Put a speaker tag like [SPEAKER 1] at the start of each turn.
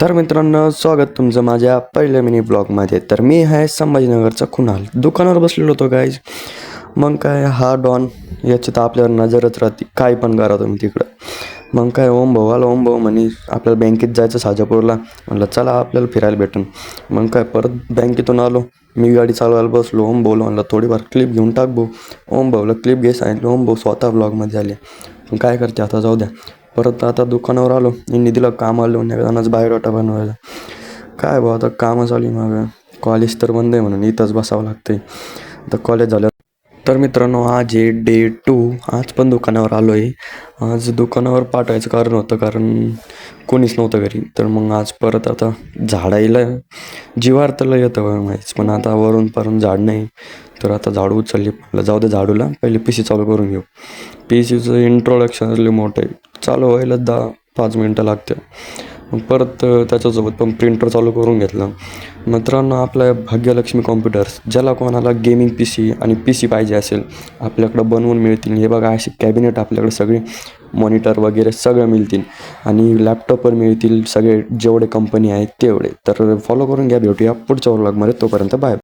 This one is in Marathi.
[SPEAKER 1] तर मित्रांनो, स्वागत तुमचं माझ्या पहिल्या मिनी ब्लॉगमध्ये. तर मी आहे संभाजीनगरचा कुणाल. दुकानावर बसलेलो होतो गाईज. मग काय हा डॉन याची तर आपल्यावर नजरच राहते, काय पण करा तुम्ही तिकडं. मग काय ओम भाऊ आला. ओम भाऊ म्हणे आपल्याला बँकेत जायचं साजापूरला. म्हणलं चला आपल्याला फिरायला भेटून. मग काय परत बँकेतून आलो. मी गाडी चालवायला बसलो. ओम भाऊला म्हणलं थोडीफार क्लिप घेऊन टाक भाऊ. ओम भाऊला क्लिप घे सांगितलं. ओम भाऊ स्वतः ब्लॉगमध्ये आले. मग काय करते आता, जाऊ द्या. परत आता दुकानावर आलो. यांनी दिलं काम आलो एकदाच बायोडाटा बनवायला. काय भाऊ आता कामं चालू आहे माझं. कॉलेज तर बंद आहे म्हणून इथंच बसावं लागतंय. आता कॉलेज झालं. तर मित्रांनो, आज आहे डे 2. आज पण दुकानावर आलो आहे. आज दुकानावर पाठवायचं कारण होतं, कारण कोणीच नव्हतं घरी. तर मग आज परत आता झाडायला जीवार तर येतं माहीत, पण आता वरून पारून झाड नाही. तर आता झाडू उचलली. जाऊ दे झाडूला, पहिले पी सी चालू करून घेऊ. पी सीचं इंट्रोडक्शन लय मोठं आहे. चालू व्हायला 10-5 मिनटं लागते. मग परत त्याच्यासोबत पण प्रिंटर चालू करून घेतलं. मित्रांनो, आपल्या भाग्यलक्ष्मी कॉम्प्युटर्स, ज्याला कोणाला गेमिंग पी सी आणि पी सी पाहिजे असेल आपल्याकडं बनवून मिळतील. हे बघा, अशी कॅबिनेट आपल्याकडे सगळे मॉनिटर वगैरे सगळं मिळतील आणि लॅपटॉपवर मिळतील सगळे, जेवढे कंपनी आहेत तेवढे. तर फॉलो करून घ्या. भेटूया पुढच्या व्लॉगमध्ये. तोपर्यंत बाय.